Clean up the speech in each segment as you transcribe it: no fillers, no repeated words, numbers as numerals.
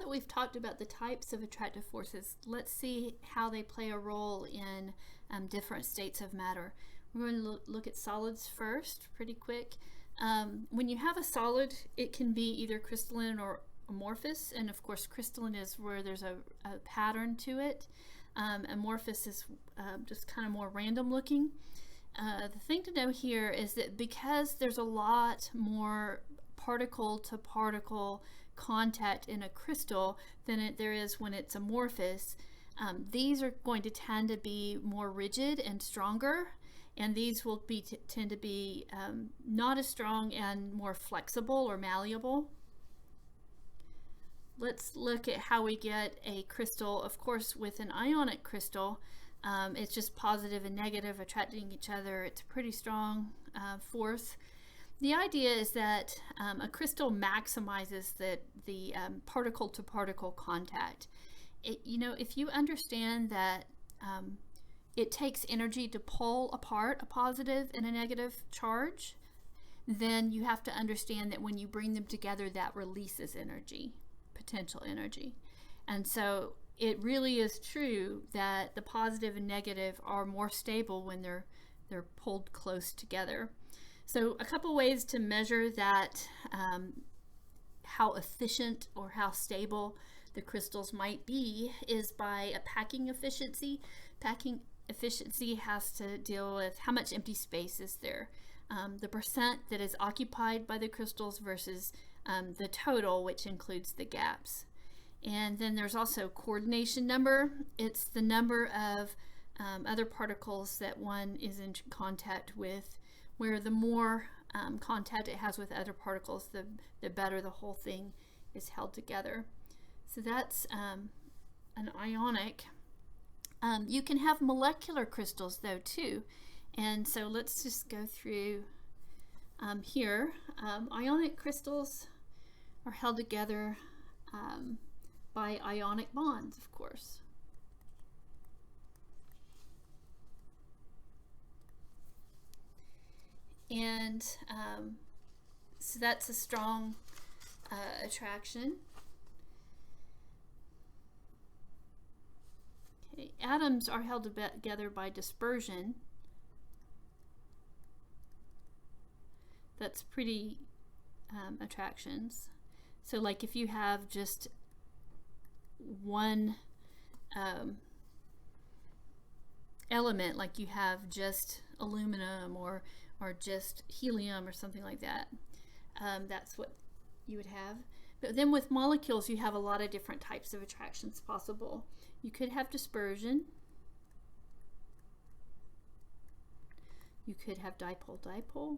that we've talked about the types of attractive forces, let's see how they play a role in different states of matter. We're going to look at solids first, pretty quick. When you have a solid, it can be either crystalline or amorphous, and of course crystalline is where there's a pattern to it. Amorphous is just kind of more random looking. The thing to know here is that because there's a lot more particle to particle contact in a crystal than there is when it's amorphous, these are going to tend to be more rigid and stronger, and these will tend to be not as strong and more flexible or malleable. Let's look at how we get a crystal. Of course, with an ionic crystal, it's just positive and negative attracting each other. It's a pretty strong force. The idea is that a crystal maximizes the particle-to-particle contact. If you understand that it takes energy to pull apart a positive and a negative charge, then you have to understand that when you bring them together, that releases energy, potential energy. And so it really is true that the positive and negative are more stable when they're pulled close together. So a couple ways to measure that, how efficient or how stable the crystals might be, is by a packing efficiency. Packing efficiency has to deal with how much empty space is there, the percent that is occupied by the crystals versus the total, which includes the gaps. And then there's also coordination number. It's the number of other particles that one is in contact with, where the more contact it has with other particles, the better the whole thing is held together. So that's an ionic. You can have molecular crystals though too. And so let's just go through here. Ionic crystals are held together by ionic bonds, of course. And so that's a strong attraction. Okay. Atoms are held together by dispersion. That's pretty attractions. So like if you have just one element, like you have just aluminum or just helium or something like that, that's what you would have. But then with molecules, you have a lot of different types of attractions possible. You could have dispersion. You could have dipole-dipole.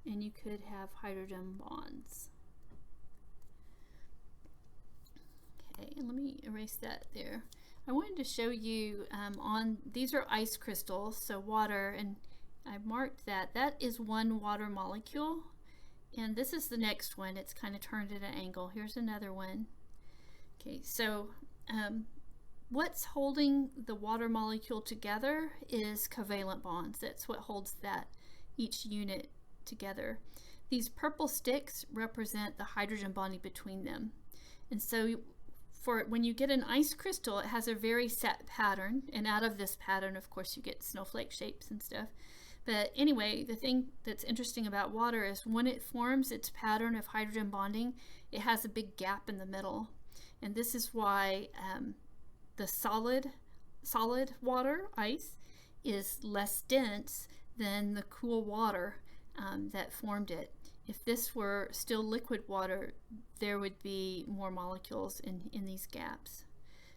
And you could have hydrogen bonds. Okay, and let me erase that there. I wanted to show you these are ice crystals, so water, and I marked that. That is one water molecule. And this is the next one. It's kind of turned at an angle. Here's another one. Okay, so what's holding the water molecule together is covalent bonds. That's what holds each unit together. These purple sticks represent the hydrogen bonding between them. And so when you get an ice crystal, it has a very set pattern, and out of this pattern, of course, you get snowflake shapes and stuff. But anyway, the thing that's interesting about water is when it forms its pattern of hydrogen bonding, it has a big gap in the middle. And this is why the solid water, ice, is less dense than the cool water that formed it. If this were still liquid water, there would be more molecules in these gaps.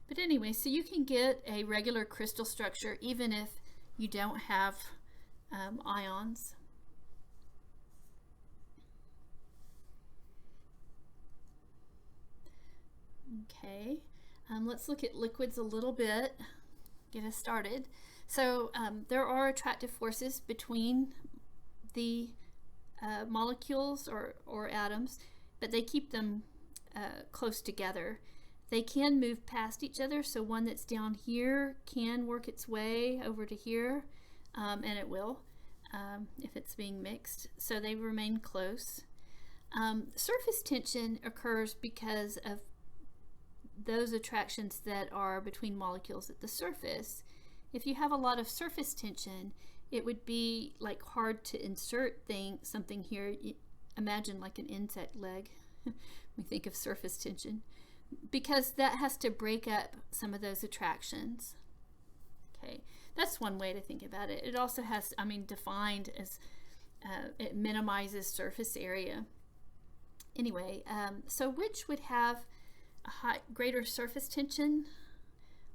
But anyway, so you can get a regular crystal structure even if you don't have ions. Okay, let's look at liquids a little bit, get us started. So there are attractive forces between the molecules or atoms, but they keep them close together. They can move past each other, so one that's down here can work its way over to here, and it will. if it's being mixed, so they remain close. Surface tension occurs because of those attractions that are between molecules at the surface. If you have a lot of surface tension, it would be like hard to insert something here. Imagine like an insect leg. We think of surface tension, because that has to break up some of those attractions. Okay, that's one way to think about it. It also has, defined as it minimizes surface area. Anyway, so which would have a greater surface tension,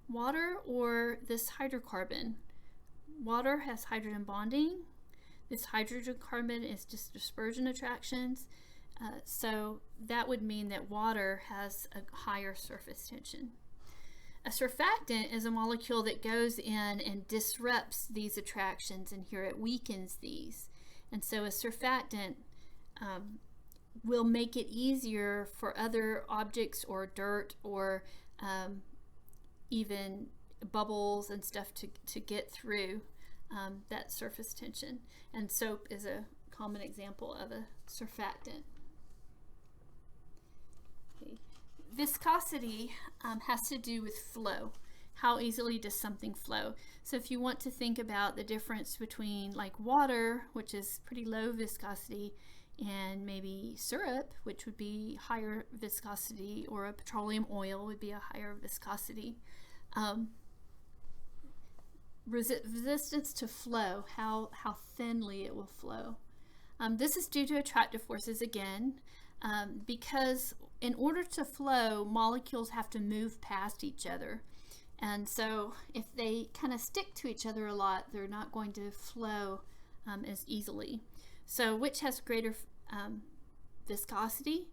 water or this hydrocarbon? Water has hydrogen bonding. This hydrogen carbon is just dispersion attractions. So that would mean that water has a higher surface tension. A surfactant is a molecule that goes in and disrupts these attractions, and here it weakens these. And so a surfactant will make it easier for other objects or dirt or even bubbles and stuff to get through that surface tension. And soap is a common example of a surfactant. Okay. Viscosity has to do with flow. How easily does something flow? So if you want to think about the difference between like water, which is pretty low viscosity, and maybe syrup, which would be higher viscosity, or a petroleum oil would be a higher viscosity. Resistance to flow, how thinly it will flow. This is due to attractive forces again, because in order to flow, molecules have to move past each other. And so if they kind of stick to each other a lot, they're not going to flow as easily. So which has greater viscosity?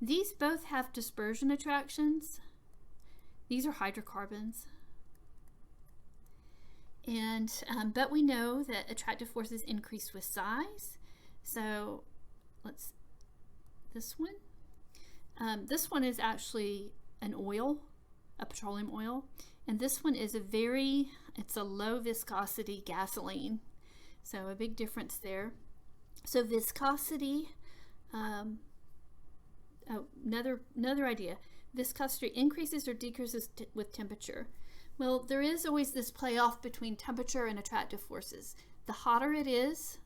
These both have dispersion attractions. These are hydrocarbons. And but we know that attractive forces increase with size. So this one is actually an oil, a petroleum oil, and this one is it's a low viscosity gasoline. So a big difference there. So viscosity, another idea. Viscosity increases or decreases with temperature. Well, there is always this play-off between temperature and attractive forces. The hotter it is,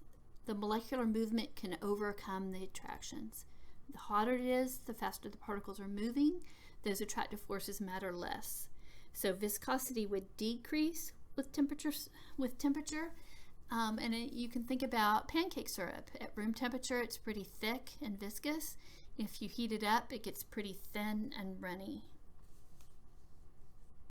the molecular movement can overcome the attractions. The hotter it is, the faster the particles are moving. Those attractive forces matter less. So viscosity would decrease with temperature. You can think about pancake syrup. At room temperature, it's pretty thick and viscous. If you heat it up, it gets pretty thin and runny.